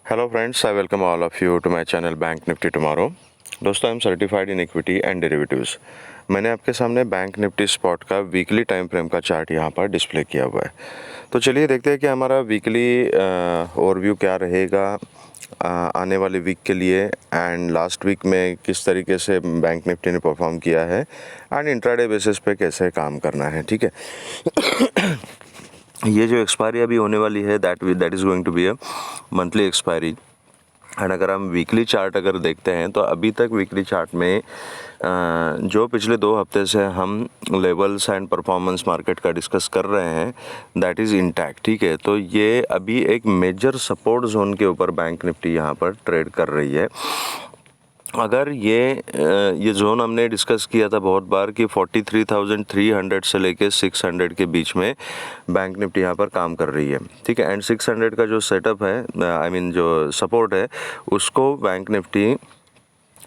Hello friends, I welcome all of you to my channel bank nifty tomorrow. दोस्तों, I am certified in equity and derivatives. मैंने आपके सामने bank nifty spot का weekly time frame का chart यहाँ पर display किया हुआ है। तो चलिए देखते हैं कि हमारा वीकली ओवरव्यू क्या रहेगा आने वाले वीक के लिए, एंड लास्ट वीक में किस तरीके से बैंक निफ्टी ने परफॉर्म किया है एंड इंट्राडे बेसिस पे कैसे काम करना है। ठीक है। ये जो एक्सपायरी अभी होने वाली है that is going to be a monthly expiry. And अगर हम वीकली चार्ट अगर देखते हैं तो अभी तक वीकली चार्ट में जो पिछले 2 हफ्ते से हम लेवल्स एंड परफॉर्मेंस मार्केट का डिस्कस कर रहे हैं दैट इज़ इंटैक्ट। ठीक है। तो ये अभी एक मेजर सपोर्ट जोन के ऊपर बैंक निफ्टी यहाँ पर ट्रेड कर रही है। अगर ये जोन हमने डिस्कस किया था बहुत बार कि 43,300 से लेके 600 के बीच में बैंक निफ्टी यहाँ पर काम कर रही है। ठीक है। एंड 600 का जो सेटअप है, आई मीन जो सपोर्ट है, उसको बैंक निफ्टी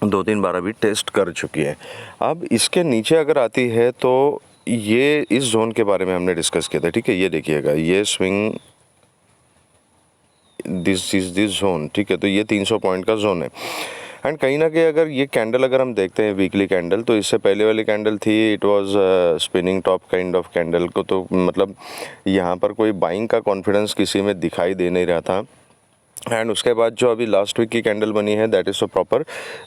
2-3 बार अभी टेस्ट कर चुकी है। अब इसके नीचे अगर आती है तो ये इस जोन के बारे में हमने डिस्कस किया था। ठीक है। ये देखिएगा, ये स्विंग दिस जोन। ठीक है। तो ये 300 पॉइंट का जोन है। एंड कहीं ना कहीं अगर ये कैंडल अगर हम देखते हैं वीकली कैंडल, तो इससे पहले वाली कैंडल थी, it was spinning top kind of candle को, तो मतलब यहाँ पर कोई बाइंग का कॉन्फिडेंस किसी में दिखाई दे नहीं रहा था। एंड उसके बाद जो अभी लास्ट वीक की कैंडल बनी है that is a proper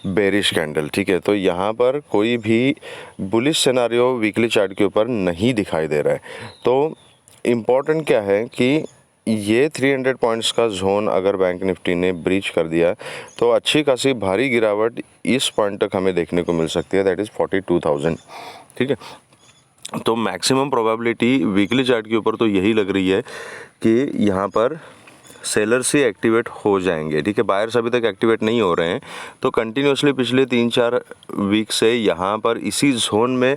bearish candle. ठीक है। तो यहाँ पर कोई भी बुलिश सिनारियो वीकली चार्ट के ऊपर नहीं दिखाई दे रहा है। तो इम्पॉर्टेंट क्या है कि ये 300 पॉइंट्स का जोन अगर बैंक निफ्टी ने ब्रीच कर दिया तो अच्छी खासी भारी गिरावट इस पॉइंट तक हमें देखने को मिल सकती है, दैट इज़ 42,000। ठीक है। तो मैक्सिमम प्रोबेबिलिटी वीकली चार्ट के ऊपर तो यही लग रही है कि यहाँ पर सेलर्स ही एक्टिवेट हो जाएंगे। ठीक है। बायर्स अभी तक एक्टिवेट नहीं हो रहे हैं। तो कंटिन्यूसली पिछले 3-4 वीक से यहाँ पर इसी जोन में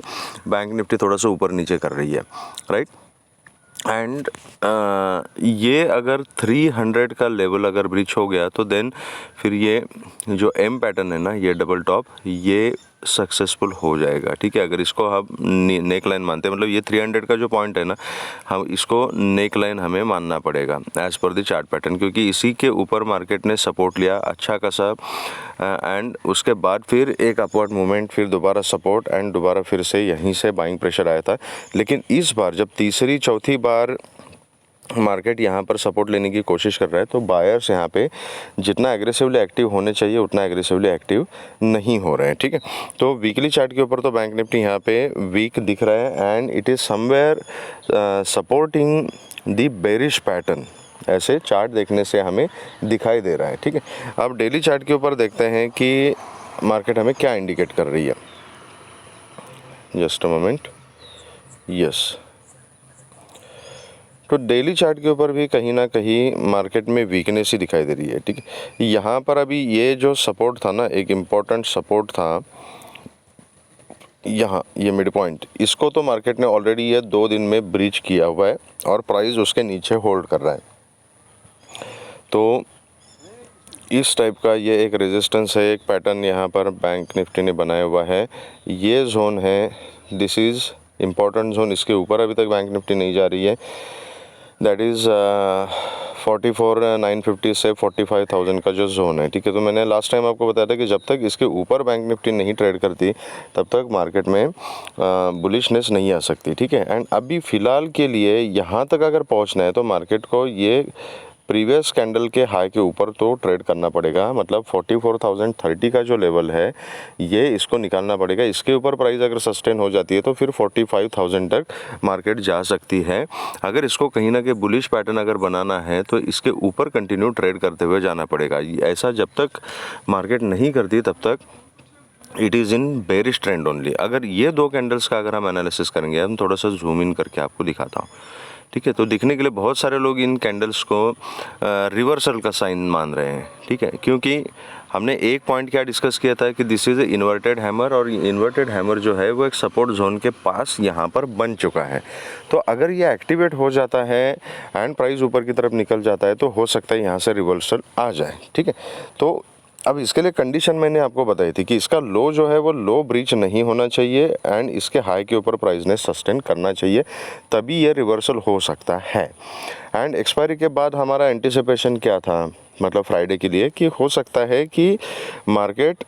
बैंक निफ्टी थोड़ा सा ऊपर नीचे कर रही है, राइट। एंड ये अगर 300 का लेवल अगर ब्रीच हो गया तो देन फिर ये जो एम पैटर्न है ना, ये डबल टॉप, ये सक्सेसफुल हो जाएगा। ठीक है। अगर इसको हम नेक लाइन मानते हैं, मतलब ये 300 का जो पॉइंट है ना, हम इसको नेक लाइन हमें मानना पड़ेगा as per the chart pattern, क्योंकि इसी के ऊपर मार्केट ने सपोर्ट लिया अच्छा खासा। एंड उसके बाद फिर एक अपवर्ड मूवमेंट, फिर दोबारा सपोर्ट, एंड दोबारा फिर से यहीं से बाइंग प्रेशर आया था। लेकिन इस बार जब तीसरी चौथी बार मार्केट यहाँ पर सपोर्ट लेने की कोशिश कर रहा है तो बायर्स यहाँ पे जितना एग्रेसिवली एक्टिव होने चाहिए उतना एग्रेसिवली एक्टिव नहीं हो रहे हैं। ठीक है। तो वीकली चार्ट के ऊपर तो बैंक निफ्टी यहाँ पे वीक दिख रहा है and it is somewhere supporting the bearish pattern, ऐसे चार्ट देखने से हमें दिखाई दे रहा है। ठीक है। अब डेली चार्ट के ऊपर देखते हैं कि मार्केट हमें क्या इंडिकेट कर रही है। Just a moment. यस। तो डेली चार्ट के ऊपर भी कहीं ना कहीं मार्केट में वीकनेस ही दिखाई दे रही है। ठीक है। यहाँ पर अभी ये जो सपोर्ट था ना, एक इम्पॉर्टेंट सपोर्ट था यहाँ, ये मिड पॉइंट, इसको तो मार्केट ने ऑलरेडी ये 2 दिन में ब्रीच किया हुआ है और प्राइस उसके नीचे होल्ड कर रहा है। तो इस टाइप का ये एक रेजिस्टेंस है, एक पैटर्न यहाँ पर बैंक निफ्टी ने बनाया हुआ है। ये जोन है, दिस इज़ इम्पॉर्टेंट जोन। इसके ऊपर अभी तक बैंक निफ्टी नहीं जा रही है, दैट इज़ 44,950 से 45,000 का जो जोन है। ठीक है। तो मैंने लास्ट टाइम आपको बताया था कि जब तक इसके ऊपर बैंक निफ्टी नहीं ट्रेड करती तब तक मार्केट में बुलिशनेस नहीं आ सकती। ठीक है। एंड अभी फ़िलहाल के लिए यहाँ तक अगर पहुँचना है तो मार्केट को ये प्रीवियस कैंडल के हाई के ऊपर तो ट्रेड करना पड़ेगा, मतलब 44,030 का जो लेवल है ये इसको निकालना पड़ेगा। इसके ऊपर प्राइस अगर सस्टेन हो जाती है तो फिर 45,000 तक मार्केट जा सकती है। अगर इसको कहीं ना कहीं बुलिश पैटर्न अगर बनाना है तो इसके ऊपर कंटिन्यू ट्रेड करते हुए जाना पड़ेगा। ऐसा जब तक मार्केट नहीं करती तब तक it is in bearish trend only. अगर ये 2 कैंडल्स का अगर हम एनालिसिस करेंगे, हम थोड़ा सा जूम इन करके आपको दिखाता हूँ। ठीक है। तो दिखने के लिए बहुत सारे लोग इन कैंडल्स को रिवर्सल का साइन मान रहे हैं। ठीक है। क्योंकि हमने एक पॉइंट क्या डिस्कस किया था कि this is a inverted hammer, और इन्वर्टेड हैमर जो है वो एक सपोर्ट जोन के पास यहाँ पर बन चुका है। तो अगर ये एक्टिवेट हो जाता है एंड प्राइस ऊपर की तरफ निकल जाता है तो हो सकता है यहाँ से रिवर्सल आ जाए। ठीक है। तो अब इसके लिए कंडीशन मैंने आपको बताई थी कि इसका लो जो है वो लो ब्रीच नहीं होना चाहिए एंड इसके हाई के ऊपर प्राइस ने सस्टेन करना चाहिए, तभी ये रिवर्सल हो सकता है। एंड एक्सपायरी के बाद हमारा एंटिसिपेशन क्या था मतलब फ्राइडे के लिए, कि हो सकता है कि मार्केट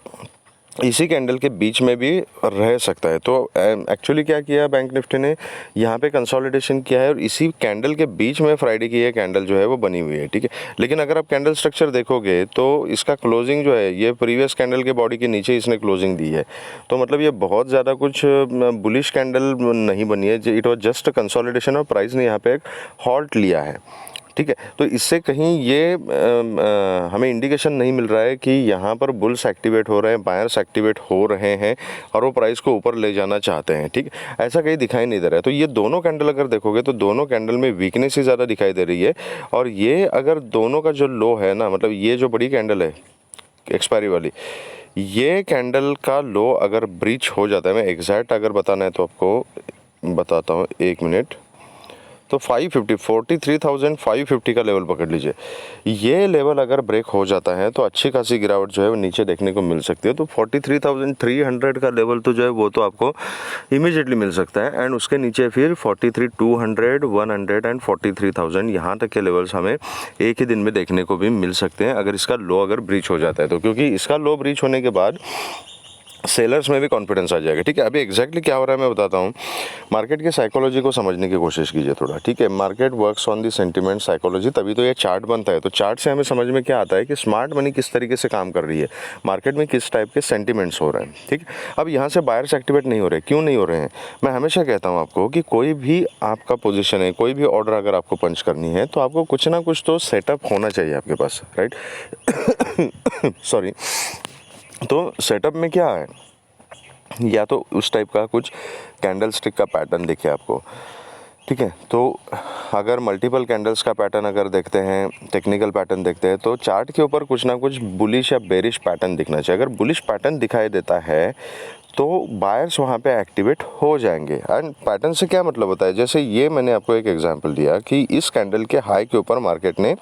इसी कैंडल के बीच में भी रह सकता है। तो एक्चुअली क्या किया बैंक निफ्टी ने, यहाँ पे कंसोलिडेशन किया है और इसी कैंडल के बीच में फ्राइडे की ये कैंडल जो है वो बनी हुई है, ठीक है। लेकिन अगर आप कैंडल स्ट्रक्चर देखोगे तो इसका क्लोजिंग जो है ये प्रीवियस कैंडल के बॉडी के नीचे इसने क्लोजिंग दी है। तो मतलब ये बहुत ज़्यादा कुछ बुलिश कैंडल नहीं बनी है, इट वॉज जस्ट कंसोलिडेशन और प्राइस ने यहाँ पे एक हॉल्ट लिया है, ठीक है। तो इससे कहीं ये हमें इंडिकेशन नहीं मिल रहा है कि यहाँ पर बुल्स एक्टिवेट हो रहे हैं, बायर्स एक्टिवेट हो रहे हैं और वो प्राइस को ऊपर ले जाना चाहते हैं, ठीक है। ऐसा कहीं दिखाई नहीं दे रहा है। तो ये दोनों कैंडल अगर देखोगे तो दोनों कैंडल में वीकनेस ही ज़्यादा दिखाई दे रही है। और ये अगर दोनों का जो लो है ना, मतलब ये जो बड़ी कैंडल है एक्सपायरी वाली, ये कैंडल का लो अगर ब्रीच हो जाता है, मैं एग्जैक्ट अगर बताना है तो आपको बताता हूँ, 1 मिनट। तो 43,550 का लेवल पकड़ लीजिए। ये लेवल अगर ब्रेक हो जाता है तो अच्छी खासी गिरावट जो है वो नीचे देखने को मिल सकती है। तो 43,300 का लेवल तो जो है वो तो आपको इमीडिएटली मिल सकता है, एंड उसके नीचे फिर 43,200, 100 एंड 43,000 यहाँ तक के लेवल्स हमें एक ही दिन में देखने को भी मिल सकते हैं अगर इसका लो अगर ब्रीच हो जाता है तो। क्योंकि इसका लो ब्रीच होने के बाद सेलर्स में भी कॉन्फिडेंस आ जाएगा, ठीक है। अभी एग्जैक्टली क्या हो रहा है मैं बताता हूँ। मार्केट की साइकोलॉजी को समझने की कोशिश कीजिए थोड़ा, ठीक है। Market works on the sentiment psychology, तभी तो ये चार्ट बनता है। तो चार्ट से हमें समझ में क्या आता है कि स्मार्ट मनी किस तरीके से काम कर रही है, मार्केट में किस टाइप के सेंटिमेंट्स हो रहे हैं, ठीक है। अब यहाँ से बायर्स एक्टिवेट नहीं हो रहे, क्यों नहीं हो रहे हैं? मैं हमेशा कहता हूँ आपको कि कोई भी आपका पोजिशन है, कोई भी ऑर्डर अगर आपको पंच करनी है तो आपको कुछ ना कुछ तो सेटअप होना चाहिए आपके पास, राइट। सॉरी। तो सेटअप में क्या है, या तो उस टाइप का कुछ कैंडल स्टिक का पैटर्न दिखे आपको, ठीक है। तो अगर मल्टीपल कैंडल्स का पैटर्न अगर देखते हैं, टेक्निकल पैटर्न देखते हैं, तो चार्ट के ऊपर कुछ ना कुछ बुलिश या बेरिश पैटर्न दिखना चाहिए। अगर बुलिश पैटर्न दिखाई देता है तो बायर्स वहाँ पे एक्टिवेट हो जाएंगे। एंड पैटर्न से क्या मतलब होता है, जैसे ये मैंने आपको एक एग्जांपल दिया कि इस कैंडल के हाई के ऊपर मार्केट ने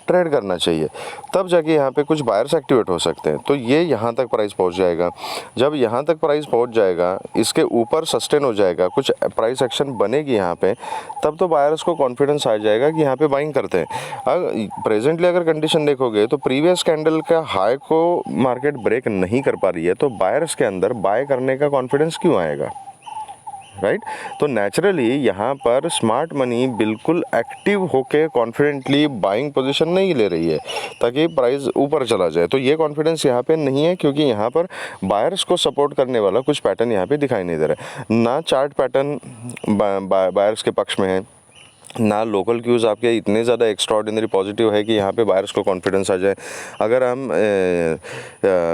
ट्रेड करना चाहिए, तब जाके यहाँ पे कुछ बायर्स एक्टिवेट हो सकते हैं। तो ये यहाँ तक प्राइस पहुँच जाएगा। जब यहाँ तक प्राइस पहुँच जाएगा, इसके ऊपर सस्टेन हो जाएगा, कुछ प्राइस एक्शन बनेगी यहाँ पे, तब तो बायर्स को कॉन्फिडेंस आ जाएगा कि यहाँ पे बाइंग करते हैं। अगर प्रेजेंटली अगर कंडीशन देखोगे तो प्रीवियस कैंडल का हाई को मार्केट ब्रेक नहीं कर पा रही है, तो बायर्स के अंदर बाय करने का कॉन्फिडेंस क्यों आएगा, राइट। तो नेचुरली यहाँ पर स्मार्ट मनी बिल्कुल एक्टिव होके कॉन्फिडेंटली बाइंग पोजीशन नहीं ले रही है ताकि प्राइस ऊपर चला जाए। तो ये कॉन्फिडेंस यहाँ पे नहीं है, क्योंकि यहाँ पर बायर्स को सपोर्ट करने वाला कुछ पैटर्न यहाँ पे दिखाई नहीं दे रहा है। ना चार्ट पैटर्न बायर्स के पक्ष में है, ना लोकल क्यूज़ आपके इतने ज़्यादा एक्स्ट्राऑर्डिनरी पॉजिटिव है कि यहाँ पे बायर्स को कॉन्फिडेंस आ जाए। अगर हम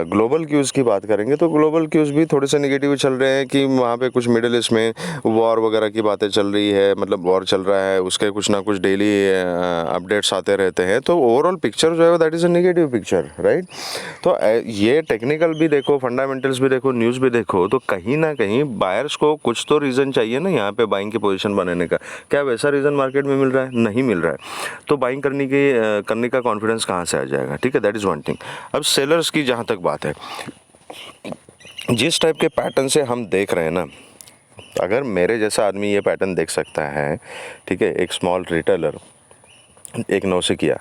ग्लोबल क्यूज़ की बात करेंगे तो ग्लोबल क्यूज़ भी थोड़े से निगेटिव चल रहे हैं कि वहाँ पे कुछ मिडिल ईस्ट में वॉर वगैरह की बातें चल रही है, मतलब वॉर चल रहा है, उसके कुछ ना कुछ डेली अपडेट्स आते रहते हैं। तो ओवरऑल पिक्चर जो है that is a negative picture, right. तो ये टेक्निकल भी देखो, फंडामेंटल्स भी देखो, न्यूज़ भी देखो, तो कहीं ना कहीं बायर्स को कुछ तो रीज़न चाहिए ना यहाँ पे बाइंग की पोजीशन बनाने का। क्या वैसा रीज़न मार्केट में मिल रहा है? नहीं मिल रहा है। तो बाइंग करने का कॉन्फिडेंस कहाँ से आ जाएगा, ठीक है। That is one thing. अब सेलर्स की जहाँ तक बात है, जिस टाइप के पैटर्न से हम देख रहे हैं ना, अगर मेरे जैसा आदमी ये पैटर्न देख सकता है, ठीक है, एक स्मॉल रिटेलर 1.9 से किया,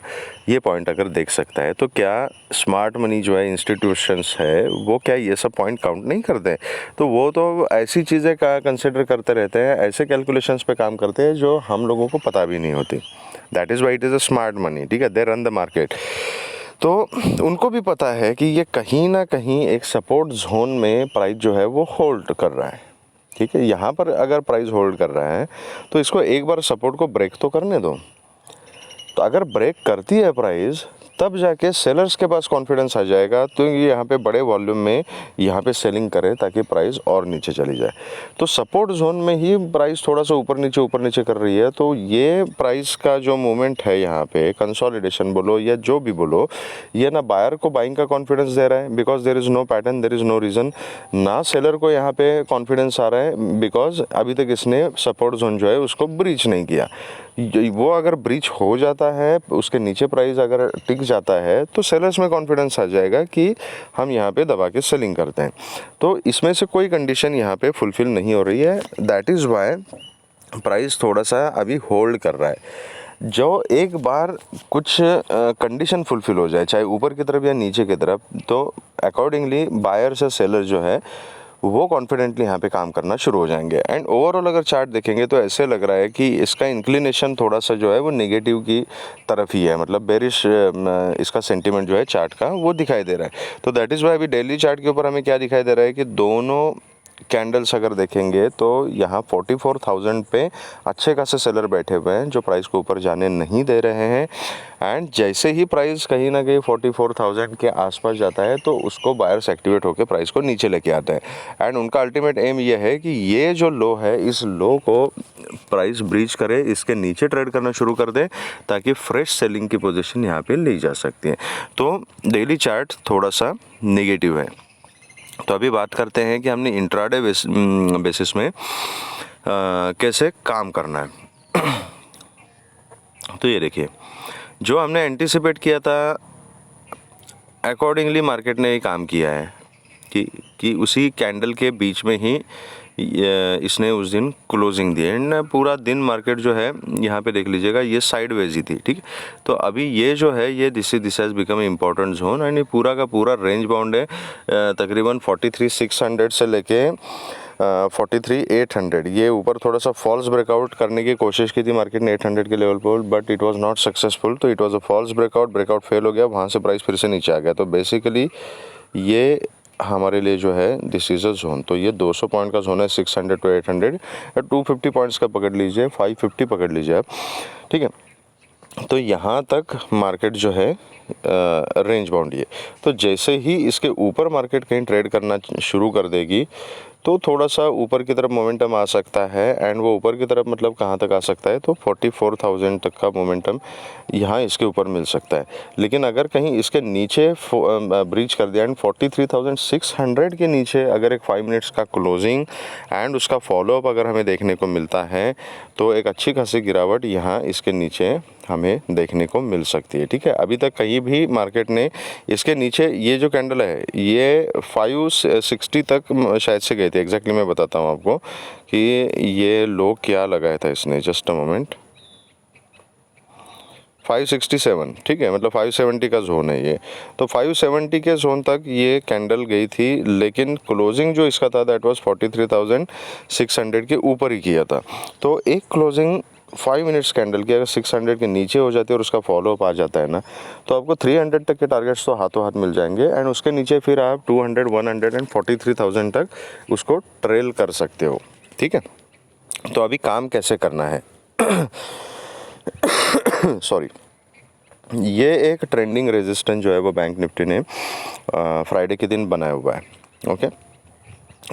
ये पॉइंट अगर देख सकता है, तो क्या स्मार्ट मनी जो है, इंस्टीट्यूशंस है, वो क्या ये सब पॉइंट काउंट नहीं करते हैं? तो वो तो ऐसी चीज़ें का कंसिडर करते रहते हैं, ऐसे कैलकुलेशंस पे काम करते हैं जो हम लोगों को पता भी नहीं होती। That is why it is a smart money, ठीक है, दे रन द मार्केट। तो उनको भी पता है कि ये कहीं ना कहीं एक सपोर्ट जोन में प्राइस जो है वो होल्ड कर रहा है, ठीक है। यहाँ पर अगर प्राइस होल्ड कर रहा है तो इसको एक बार सपोर्ट को ब्रेक तो करने दो। तो अगर ब्रेक करती है प्राइस, तब जाके सेलर्स के पास कॉन्फिडेंस आ जाएगा, तो ये यहाँ पे बड़े वॉल्यूम में यहाँ पे सेलिंग करे ताकि प्राइस और नीचे चली जाए। तो सपोर्ट जोन में ही प्राइस थोड़ा सा ऊपर नीचे कर रही है। तो ये प्राइस का जो मूवमेंट है यहाँ पे, कंसोलिडेशन बोलो या जो भी बोलो, ये ना बायर को बाइंग का कॉन्फिडेंस दे रहा है because there is no pattern, there is no reason, ना सेलर को यहाँ पे कॉन्फिडेंस आ रहा है बिकॉज अभी तक इसने सपोर्ट जोन जो है उसको ब्रीच नहीं किया। वो अगर ब्रीच हो जाता है, उसके नीचे प्राइस अगर टिक जाता है, तो सेलर्स में कॉन्फिडेंस आ जाएगा कि हम यहाँ पे दबा के सेलिंग करते हैं। तो इसमें से कोई कंडीशन यहाँ पे फुलफिल नहीं हो रही है। दैट इज़ वाई प्राइस थोड़ा सा अभी होल्ड कर रहा है। जो एक बार कुछ कंडीशन फुलफिल हो जाए, चाहे ऊपर की तरफ या नीचे की तरफ, तो अकॉर्डिंगली बायर्स या सेलर जो है वो कॉन्फिडेंटली यहाँ पे काम करना शुरू हो जाएंगे। एंड ओवरऑल अगर चार्ट देखेंगे तो ऐसे लग रहा है कि इसका इंक्लिनेशन थोड़ा सा जो है वो नेगेटिव की तरफ ही है, मतलब बेरिश इसका सेंटीमेंट जो है चार्ट का वो दिखाई दे रहा है। तो दैट इज़ वाई अभी डेली चार्ट के ऊपर हमें क्या दिखाई दे रहा है कि दोनों कैंडल्स अगर देखेंगे तो यहाँ 44,000 पे अच्छे खासे सेलर बैठे हुए हैं जो प्राइस को ऊपर जाने नहीं दे रहे हैं। एंड जैसे ही प्राइस कहीं ना कहीं 44,000 के आसपास जाता है तो उसको बायर्स एक्टिवेट होकर प्राइस को नीचे लेके आते हैं। एंड उनका अल्टीमेट एम ये है कि ये जो लो है इस लो को प्राइस ब्रीच करे, इसके नीचे ट्रेड करना शुरू कर दे ताकि फ्रेश सेलिंग की पोजीशन यहाँ पे ली जा सकती है। तो डेली चार्ट थोड़ा सा नेगेटिव है। तो अभी बात करते हैं कि हमने इंट्राडे बेसिस में कैसे काम करना है। तो ये देखिए, जो हमने एंटिसिपेट किया था अकॉर्डिंगली मार्केट ने ये काम किया है कि उसी कैंडल के बीच में ही इसने उस दिन क्लोजिंग दी। एंड पूरा दिन मार्केट जो है यहाँ पे देख लीजिएगा ये साइडवेज ही थी, ठीक। तो अभी ये जो है ये this has become important zone. And ये पूरा का पूरा रेंज बाउंड है तकरीबन 43,600 से लेके 43,800। ये ऊपर थोड़ा सा फॉल्स ब्रेकआउट करने की कोशिश की थी मार्केट ने 800 के लेवल पर, but it was not successful. तो it was a false breakout fail हो गया, वहाँ से प्राइस फिर से नीचे आ गया। तो बेसिकली ये हमारे लिए जो है दिस इज़ अ जोन। तो ये 200 पॉइंट का जोन है, 600 टू 800 या 250 पॉइंट्स का पकड़ लीजिए, 550 पकड़ लीजिए आप, ठीक है। तो यहाँ तक मार्केट जो है रेंज बाउंड है। तो जैसे ही इसके ऊपर मार्केट कहीं ट्रेड करना शुरू कर देगी तो थोड़ा सा ऊपर की तरफ मोमेंटम आ सकता है। एंड वो ऊपर की तरफ मतलब कहाँ तक आ सकता है, तो 44,000 तक का मोमेंटम यहाँ इसके ऊपर मिल सकता है। लेकिन अगर कहीं इसके नीचे ब्रीच कर दिया एंड 43,600 के नीचे अगर एक 5 मिनट्स का क्लोजिंग एंड उसका फॉलोअप अगर हमें देखने को मिलता है तो एक अच्छी खासी गिरावट यहाँ इसके नीचे हमें देखने को मिल सकती है, ठीक है। अभी तक कहीं भी मार्केट ने इसके नीचे ये जो कैंडल है ये 560 तक शायद से गई थी। एग्जैक्टली मैं बताता हूँ आपको कि ये लो क्या लगाया था इसने, जस्ट अ मोमेंट, 567, ठीक है, मतलब 570 का जोन है ये। तो 570 के जोन तक ये कैंडल गई थी, लेकिन क्लोजिंग जो इसका था दैट वाज 43,600 के ऊपर ही किया था। तो एक क्लोजिंग 5 मिनट्स कैंडल की अगर 600 के नीचे हो जाती है और उसका फॉलोअप आ जाता है ना, तो आपको 300 तक के टारगेट्स तो हाथों हाथ मिल जाएंगे। एंड उसके नीचे फिर आप 200, 100 एंड 43,000 तक उसको ट्रेल कर सकते हो, ठीक है। तो अभी काम कैसे करना है सॉरी, ये एक ट्रेंडिंग रेजिस्टेंस जो है वो बैंक निफ्टी ने फ्राइडे के दिन बनाया हुआ है, ओके।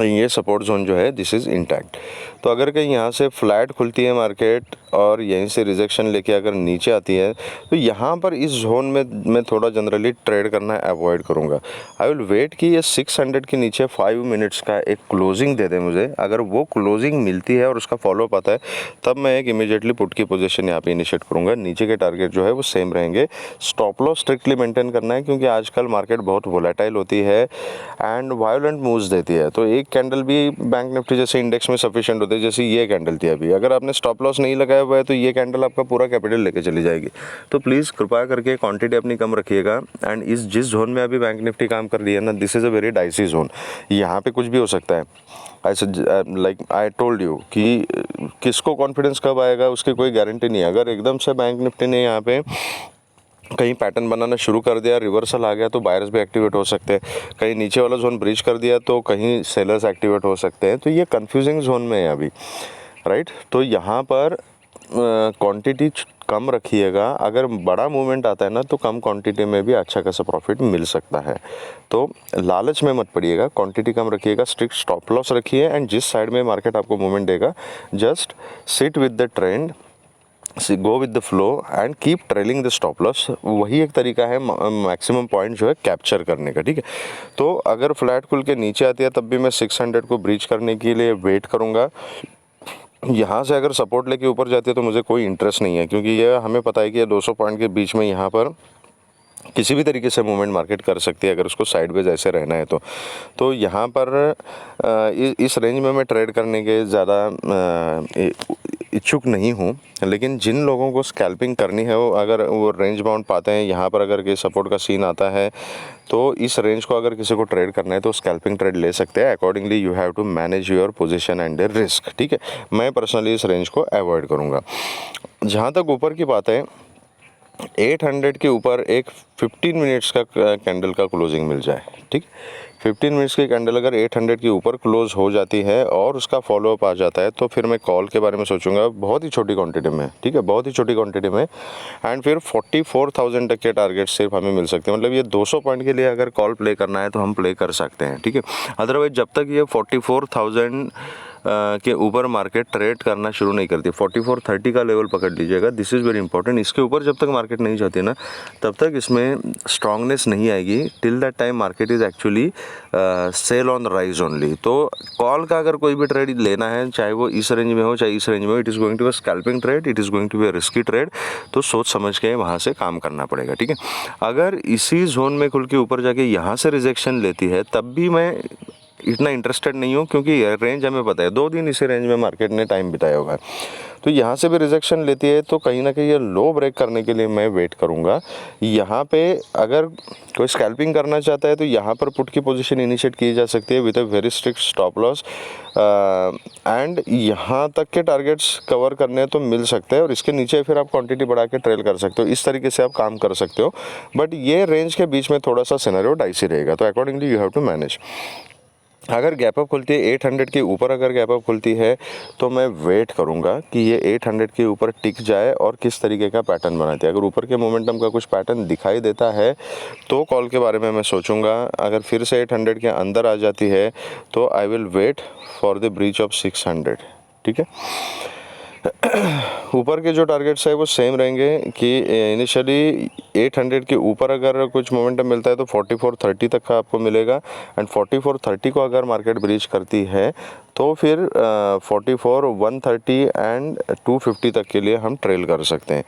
ये सपोर्ट जोन जो है दिस इज़ इंटैक्ट। तो अगर कहीं यहाँ से फ्लैट खुलती है मार्केट और यहीं से रिजेक्शन लेके अगर नीचे आती है तो यहाँ पर इस जोन में मैं थोड़ा जनरली ट्रेड करना अवॉइड करूँगा। आई विल वेट कि ये 600 के नीचे 5 मिनट्स का एक क्लोजिंग दे दे मुझे। अगर वो क्लोजिंग मिलती है और उसका फॉलोअप आता है तब मैं एक इमीडिएटली पुट की पोजीशन यहाँ पे इनिशिएट करूँगा। नीचे के टारगेट जो है वो सेम रहेंगे। स्टॉप लॉस स्ट्रिक्टली मेंटेन करना है क्योंकि आजकल मार्केट बहुत वोलेटाइल होती है एंड वायोलेंट मूव्स देती है। तो एक कैंडल भी बैंक निफ्टी जैसे इंडेक्स में सफिशिएंट होती है, जैसे ये कैंडल थी अभी। अगर आपने स्टॉप लॉस नहीं लगाया हुआ है तो ये कैंडल आपका पूरा कैपिटल लेके चली जाएगी। तो प्लीज़ कृपया करके क्वांटिटी अपनी कम रखिएगा। एंड इस जिस जोन में अभी बैंक निफ्टी काम कर रही है ना, this is a very dicey zone. यहाँ पे कुछ भी हो सकता है। ऐसे लाइक आई टोल्ड यू कि किसको कॉन्फिडेंस कब आएगा उसकी कोई गारंटी नहीं है। अगर एकदम से बैंक निफ्टी ने यहाँ पे कहीं पैटर्न बनाना शुरू कर दिया, रिवर्सल आ गया तो बायर्स भी एक्टिवेट हो सकते हैं। कहीं नीचे वाला जोन ब्रीच कर दिया तो कहीं सेलर्स एक्टिवेट हो सकते हैं। तो ये कंफ्यूजिंग जोन में है अभी, राइट। तो यहाँ पर क्वांटिटी कम रखिएगा। अगर बड़ा मूवमेंट आता है ना तो कम क्वांटिटी में भी अच्छा खासा प्रॉफिट मिल सकता है। तो लालच में मत पड़िएगा, क्वांटिटी कम रखिएगा, स्ट्रिक्ट स्टॉप लॉस रखिए एंड जिस साइड में मार्केट आपको मूवमेंट देगा just sit with the trend, go with the flow and keep trailing the stop loss. वही एक तरीका है मैक्सिमम पॉइंट जो है कैप्चर करने का, ठीक है। तो अगर फ्लैट खुल के नीचे आती है तब भी मैं 600 को ब्रीच करने के लिए वेट करूँगा। यहाँ से अगर सपोर्ट लेके ऊपर जाती है तो मुझे कोई इंटरेस्ट नहीं है क्योंकि ये हमें पता है कि ये 200 पॉइंट के बीच में यहाँ पर किसी भी तरीके से मूवमेंट मार्केट कर सकती है अगर उसको साइडवेज ऐसे रहना है तो यहाँ पर इस रेंज में मैं ट्रेड करने के ज़्यादा इच्छुक नहीं हूँ। लेकिन जिन लोगों को स्कैल्पिंग करनी है वो अगर वो रेंज बाउंड पाते हैं, यहाँ पर अगर कोई सपोर्ट का सीन आता है तो इस रेंज को अगर किसी को ट्रेड करना है तो स्कैल्पिंग ट्रेड ले सकते हैं। Accordingly you have to manage your position and risk, ठीक है। मैं पर्सनली इस रेंज को अवॉइड करूँगा। जहाँ तक ऊपर की बात है, 800 के ऊपर एक 15 मिनट्स का कैंडल का क्लोजिंग मिल जाए, ठीक। 15 मिनट्स की कैंडल अगर 800 के ऊपर क्लोज हो जाती है और उसका फॉलोअप आ जाता है तो फिर मैं कॉल के बारे में सोचूंगा, बहुत ही छोटी क्वांटिटी में, ठीक है, बहुत ही छोटी क्वांटिटी में। एंड फिर 44,000 तक के टारगेट सिर्फ हमें मिल सकते हैं। मतलब ये 200 पॉइंट के लिए अगर कॉल प्ले करना है तो हम प्ले कर सकते हैं, ठीक है। अदरवाइज जब तक ये 44,000 के ऊपर मार्केट ट्रेड करना शुरू नहीं करती, 4430 का लेवल पकड़ लीजिएगा, दिस इज़ वेरी इंपॉर्टेंट। इसके ऊपर जब तक मार्केट नहीं जाती ना तब तक इसमें स्ट्रांगनेस नहीं आएगी। Till that time market is actually sell on rise only. तो कॉल का अगर कोई भी ट्रेड लेना है, चाहे वो इस रेंज में हो चाहे इस रेंज में हो, it is going to be scalping trade, it is going to be risky trade. तो सोच समझ के वहाँ से काम करना पड़ेगा, ठीक है। अगर इसी जोन में खुल के ऊपर जाके यहाँ से रिजेक्शन लेती है तब भी मैं इतना इंटरेस्टेड नहीं हूँ, क्योंकि रेंज हमें पता है 2 दिन इसी रेंज में मार्केट ने टाइम बिताया होगा। तो यहाँ से भी रिजेक्शन लेती है तो कहीं ना कहीं ये लो ब्रेक करने के लिए मैं वेट करूँगा। यहाँ पे अगर कोई स्कैल्पिंग करना चाहता है तो यहाँ पर पुट की पोजीशन इनिशिएट की जा सकती है with a very strict stop loss, and यहाँ तक के टारगेट्स कवर करने तो मिल सकते हैं और इसके नीचे फिर आप क्वांटिटी बढ़ा के ट्रेल कर सकते हो। इस तरीके से आप काम कर सकते हो, बट ये रेंज के बीच में थोड़ा सा सिनेरियो डाइसी रहेगा, तो accordingly you have to manage. अगर गैप अप खुलती है 800 के ऊपर, अगर गैप अप खुलती है तो मैं वेट करूंगा कि ये 800 के ऊपर टिक जाए और किस तरीके का पैटर्न बनाती है। अगर ऊपर के मोमेंटम का कुछ पैटर्न दिखाई देता है तो कॉल के बारे में मैं सोचूंगा। अगर फिर से 800 के अंदर आ जाती है तो I will wait for the breach of 600, ठीक है। ऊपर के जो टारगेट्स है वो सेम रहेंगे कि इनिशियली 800 के ऊपर अगर कुछ मोमेंटम मिलता है तो 4430 तक का आपको मिलेगा, एंड 4430 को अगर मार्केट ब्रीच करती है तो फिर 44 130 एंड 250 तक के लिए हम ट्रेल कर सकते हैं।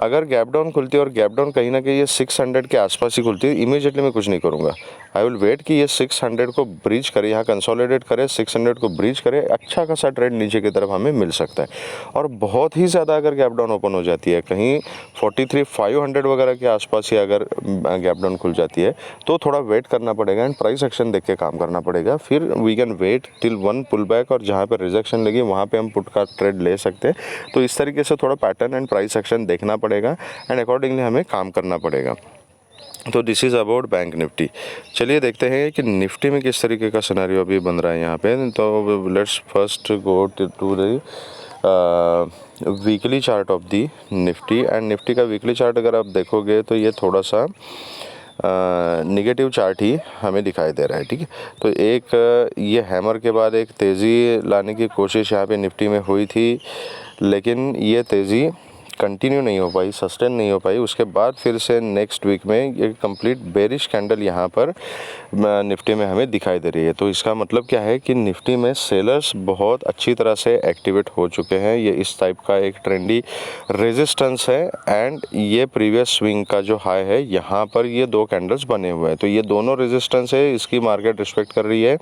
अगर गैप डाउन खुलती है और गैप डाउन कहीं ना कहीं ये 600 के आसपास ही खुलती है, इमीडिएटली मैं कुछ नहीं करूँगा। आई विल वेट कि ये 600 को ब्रीच करे, यहाँ कंसोलिडेट करे, 600 को ब्रीच करे, अच्छा खासा ट्रेड नीचे की तरफ हमें मिल सकता है। और बहुत ही ज़्यादा अगर गैप डाउन ओपन हो जाती है, कहीं 43,500 वगैरह के आसपास ही अगर गैप डाउन खुल जाती है तो थोड़ा वेट करना पड़ेगा एंड प्राइस एक्शन देख के काम करना पड़ेगा। फिर we can wait till one pull back, और जहाँ पर रिजेक्शन लगी वहाँ पे हम पुट का ट्रेड ले सकते हैं। तो इस तरीके से थोड़ा पैटर्न एंड प्राइस एक्शन देखना पड़ेगा एंड अकॉर्डिंगली हमें काम करना पड़ेगा। तो this is about bank Nifty. चलिए देखते हैं कि निफ्टी में किस तरीके का सिनेरियो अभी बन रहा है यहाँ पे। तो let's first go to the weekly chart of the Nifty. And Nifty का वीकली चार्ट अगर आप देखोगे तो ये थोड़ा सा निगेटिव चार्ट ही हमें दिखाई दे रहा है, ठीक है। तो एक ये हैमर के बाद एक तेज़ी लाने की कोशिश यहाँ पे निफ्टी में हुई थी, लेकिन ये तेज़ी कंटिन्यू नहीं हो पाई, सस्टेन नहीं हो पाई। उसके बाद फिर से नेक्स्ट वीक में ये कंप्लीट बेरिश कैंडल यहाँ पर निफ्टी में हमें दिखाई दे रही है। तो इसका मतलब क्या है कि निफ्टी में सेलर्स बहुत अच्छी तरह से एक्टिवेट हो चुके हैं। ये इस टाइप का एक ट्रेंडी रेजिस्टेंस है एंड ये प्रीवियस स्विंग का जो हाई है यहाँ पर ये 2 कैंडल्स बने हुए हैं। तो ये दोनों रेजिस्टेंस है, इसकी मार्केट रिस्पेक्ट कर रही है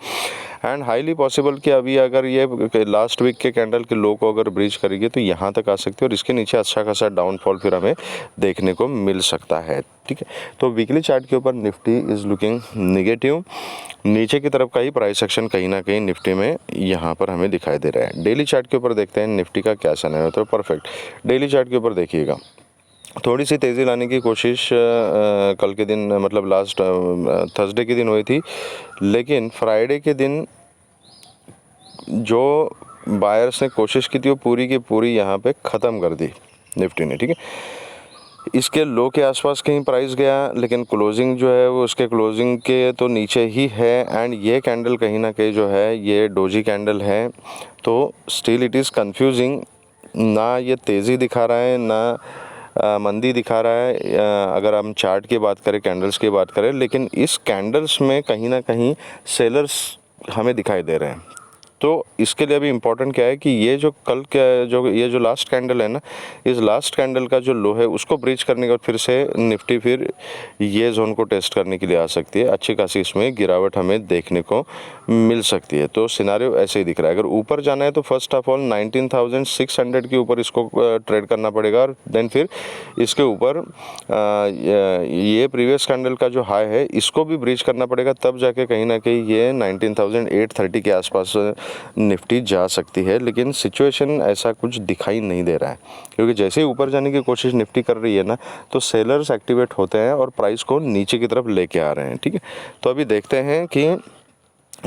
एंड हाईली पॉसिबल कि अभी अगर ये लास्ट वीक के कैंडल के लो को अगर ब्रीच करेगी तो यहाँ तक आ सकती है और इसके नीचे अच्छा खासा डाउनफॉल फिर हमें देखने को मिल सकता है, ठीक है। तो वीकली चार्ट के ऊपर निफ्टी इज़ लुकिंग निगेटिव, नीचे की तरफ का ही प्राइस एक्शन कहीं ना कहीं निफ्टी में यहाँ पर हमें दिखाई दे रहा है। डेली चार्ट के ऊपर देखते हैं निफ्टी का क्या सिनेरियो। तो परफेक्ट डेली चार्ट के ऊपर देखिएगा, थोड़ी सी तेज़ी लाने की कोशिश कल के दिन मतलब लास्ट थर्सडे के दिन हुई थी, लेकिन फ्राइडे के दिन जो बायर्स ने कोशिश की थी वो पूरी की पूरी यहाँ पे ख़त्म कर दी निफ्टी ने, ठीक है। इसके लो के आसपास कहीं प्राइस गया, लेकिन क्लोजिंग जो है वो उसके क्लोजिंग के तो नीचे ही है एंड ये कैंडल कहीं ना कहीं जो है ये डोजी कैंडल है। तो स्टिल इट इज़ कंफ्यूजिंग, ना ये तेज़ी दिखा रहा है ना मंदी दिखा रहा है अगर हम चार्ट की बात करें, कैंडल्स की बात करें। लेकिन इस कैंडल्स में कहीं ना कहीं सेलर्स हमें दिखाई दे रहे हैं, तो इसके लिए अभी इम्पोर्टेंट क्या है कि ये जो कल क्या जो ये जो लास्ट कैंडल है ना, इस लास्ट कैंडल का जो लो है उसको ब्रीच करने के बाद फिर से निफ्टी फिर ये जोन को टेस्ट करने के लिए आ सकती है। अच्छी खासी इसमें गिरावट हमें देखने को मिल सकती है। तो सिनारियो ऐसे ही दिख रहा है। अगर ऊपर जाना है तो फर्स्ट ऑफ ऑल 19,600 के ऊपर इसको ट्रेड करना पड़ेगा और देन फिर इसके ऊपर ये प्रीवियस कैंडल का जो हाई है इसको भी ब्रीच करना पड़ेगा, तब जाके कहीं ना कहीं ये 19,830 के आसपास निफ्टी जा सकती है। लेकिन सिचुएशन ऐसा कुछ दिखाई नहीं दे रहा है, क्योंकि जैसे ही ऊपर जाने की कोशिश निफ्टी कर रही है ना, तो सेलर्स एक्टिवेट होते हैं और प्राइस को नीचे की तरफ लेके आ रहे हैं। ठीक है, तो अभी देखते हैं कि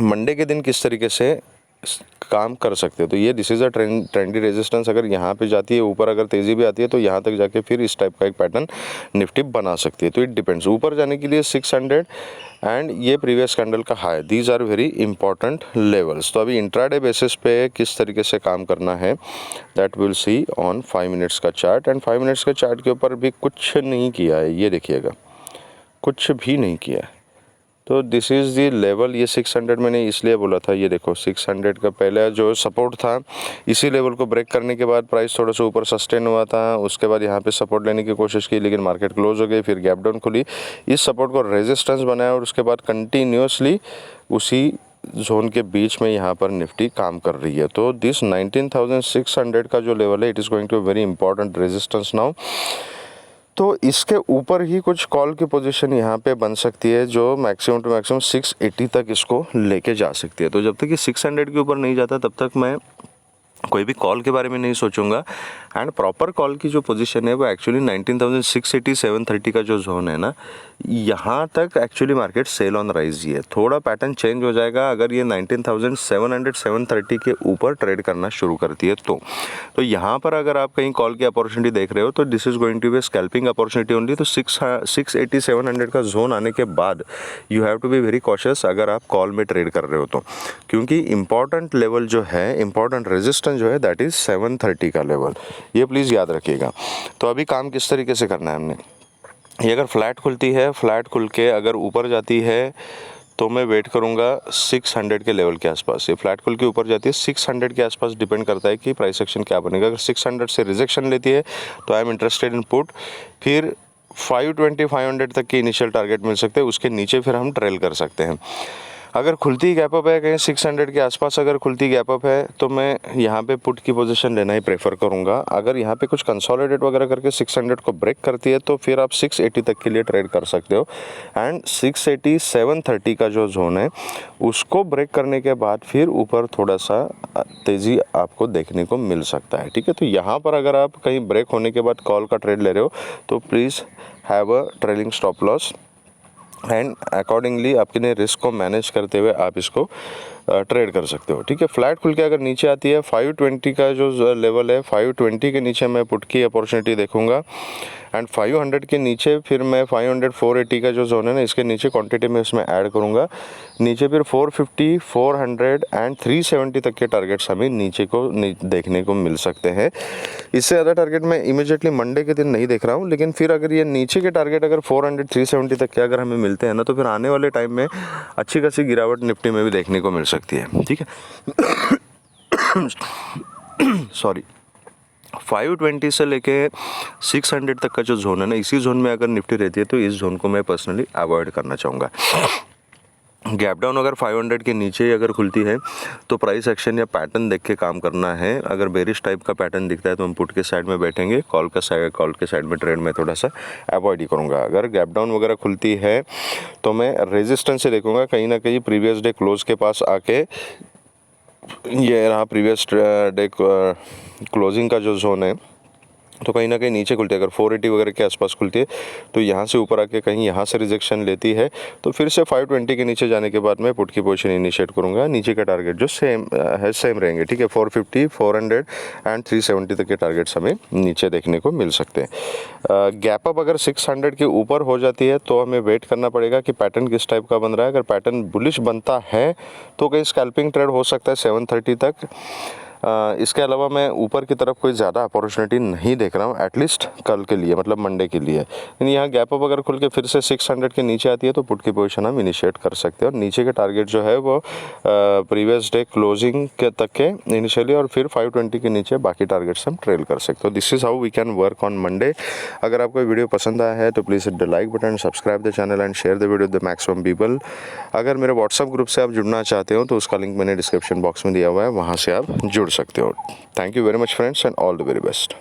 मंडे के दिन किस तरीके से काम कर सकते हो। तो ये this is a trendy resistance. अगर यहाँ पे जाती है ऊपर, अगर तेज़ी भी आती है तो यहाँ तक जाके फिर इस टाइप का एक पैटर्न निफ्टी बना सकती है। तो इट डिपेंड्स। ऊपर जाने के लिए 600 एंड ये प्रीवियस कैंडल का high, these are very important levels. तो अभी इंट्राडे बेसिस पे किस तरीके से काम करना है that will see on 5 minutes का चार्ट। एंड 5 मिनट्स के चार्ट के ऊपर भी कुछ नहीं किया है, ये देखिएगा, कुछ भी नहीं किया है। तो दिस इज़ दी लेवल। ये 600 मैंने इसलिए बोला था, ये देखो 600 का पहले जो सपोर्ट था, इसी लेवल को ब्रेक करने के बाद प्राइस थोड़ा सा ऊपर सस्टेन हुआ था। उसके बाद यहाँ पे सपोर्ट लेने की कोशिश की, लेकिन मार्केट क्लोज हो गई, फिर गैप डाउन खुली, इस सपोर्ट को रेजिस्टेंस बनाया और उसके बाद कंटिन्यूसली उसी जोन के बीच में यहाँ पर निफ्टी काम कर रही है। तो दिस 19,600 का जो लेवल है, it is going to very important resistance now. तो इसके ऊपर ही कुछ कॉल की पोजीशन यहाँ पे बन सकती है, जो मैक्सिमम टू मैक्सिमम 680 तक इसको लेके जा सकती है। तो जब तक ये 600 के ऊपर नहीं जाता तब तक मैं कोई भी कॉल के बारे में नहीं सोचूंगा। एंड प्रॉपर कॉल की जो पोजीशन है वो एक्चुअली 19,680 730 का जो जोन है ना, यहाँ तक actually market sell on rise ही है। थोड़ा पैटर्न चेंज हो जाएगा अगर ये 19,700 730 के ऊपर ट्रेड करना शुरू करती है तो यहाँ पर अगर आप कहीं कॉल की अपॉर्चुनिटी देख रहे हो तो this is going to be scalping opportunity only. तो 680 700 का जोन आने के बाद you have to be very cautious अगर आप कॉल में ट्रेड कर रहे हो तो, क्योंकि इंपॉर्टेंट लेवल जो है, इंपॉर्टेंट रेजिस्टेंस जो है दैट इज 730 का लेवल, ये प्लीज़ याद रखिएगा। तो अभी काम किस तरीके से करना है हमने, ये अगर फ्लैट खुलती है, फ्लैट खुल के अगर ऊपर जाती है तो मैं वेट करूंगा 600 के लेवल के आसपास। ये फ्लैट खुल के ऊपर जाती है 600 के आसपास, डिपेंड करता है कि प्राइस एक्शन क्या बनेगा। अगर 600 से रिजेक्शन लेती है तो I am interested in put. फिर 520 500 तक के इनिशियल टारगेट मिल सकते हैं, उसके नीचे फिर हम ट्रेल कर सकते हैं। अगर खुलती गैप अप है कहीं 600 के आसपास, अगर खुलती गैप अप है तो मैं यहाँ पे पुट की पोजीशन लेना ही प्रेफर करूँगा। अगर यहाँ पे कुछ कंसोलिडेट वगैरह करके 600 को ब्रेक करती है तो फिर आप 680 तक के लिए ट्रेड कर सकते हो। एंड 680 730 का जो जोन है उसको ब्रेक करने के बाद फिर ऊपर थोड़ा सा तेज़ी आपको देखने को मिल सकता है। ठीक है, तो यहाँ पर अगर आप कहीं ब्रेक होने के बाद कॉल का ट्रेड ले रहे हो तो please have a trailing stop loss and accordingly आपके रिस्क को मैनेज करते हुए आप इसको ट्रेड कर सकते हो। ठीक है, फ्लैट खुल के अगर नीचे आती है 520 का जो लेवल है, 520 के नीचे मैं पुट की अपॉर्चुनिटी देखूंगा। एंड 500 के नीचे फिर मैं 500 480 का जो जोन है ना, इसके नीचे क्वांटिटी में इसमें ऐड करूंगा। नीचे फिर 450 400 एंड 370 तक के टारगेट्स हमें नीचे को देखने को मिल सकते हैं। इससे ज़्यादा टारगेट मैं इमीडिएटली मंडे के दिन नहीं देख रहा हूँ, लेकिन फिर अगर ये नीचे के टारगेट अगर 400 370 तक के अगर हमें मिलते हैं ना, तो फिर आने वाले टाइम में अच्छी खासी गिरावट निफ्टी में भी देखने को मिल सकती है। ठीक है सॉरी, 520 से लेके 600 तक का जो जोन है ना, इसी जोन में अगर निफ्टी रहती है तो इस जोन को मैं पर्सनली अवॉइड करना चाहूँगा। गैप डाउन अगर 500 के नीचे अगर खुलती है तो प्राइस एक्शन या पैटर्न देख के काम करना है। अगर बेरिश टाइप का पैटर्न दिखता है तो हम पुट के साइड में बैठेंगे, कॉल के साइड में ट्रेड में थोड़ा सा अवॉइड ही करूँगा। अगर गैप डाउन वगैरह खुलती है तो मैं रेजिस्टेंस से देखूँगा, कहीं ना कहीं प्रीवियस डे क्लोज के पास आके, ये रहा प्रीवियस डे क्लोजिंग का जो जोन है, तो कहीं ना कहीं नीचे खुलती है। अगर 480 वगैरह के आसपास खुलती है तो यहाँ से ऊपर आके कहीं यहाँ से रिजेक्शन लेती है तो फिर से 520 के नीचे जाने के बाद मैं पुट की पोजीशन इनिशिएट करूँगा। नीचे का टारगेट जो सेम रहेंगे। ठीक है, 450 400 एंड 370 तक के टारगेट्स हमें नीचे देखने को मिल सकते हैं। गैप अप अगर 600 के ऊपर हो जाती है तो हमें वेट करना पड़ेगा कि पैटर्न किस टाइप का बन रहा है। अगर पैटर्न बुलिश बनता है तो कहीं स्कैल्पिंग ट्रेड हो सकता है 730 तक। इसके अलावा मैं ऊपर की तरफ कोई ज़्यादा अपॉर्चुनिटी नहीं देख रहा हूँ एटलीस्ट कल के लिए, मतलब मंडे के लिए। लेकिन यहाँ गैप अप अगर खुल के फिर से 600 के नीचे आती है तो पुट की पोजीशन हम इनिशिएट कर सकते हैं, और नीचे के टारगेट जो है वो प्रीवियस डे क्लोजिंग के तक के इनिशियली, और फिर 520 के नीचे बाकी टारगेट्स हम ट्रेल कर सकते हो। This is how we can work on Monday. अगर आपको वीडियो पसंद आया है तो please hit the like button, subscribe the channel and share the video with the maximum people. अगर मेरे व्हाट्सएप ग्रुप से आप जुड़ना चाहते हो तो उसका लिंक मैंने डिस्क्रिप्शन बॉक्स में दिया हुआ है, वहाँ से आप जुड़ सकते हो। Thank you very much friends and all the very best.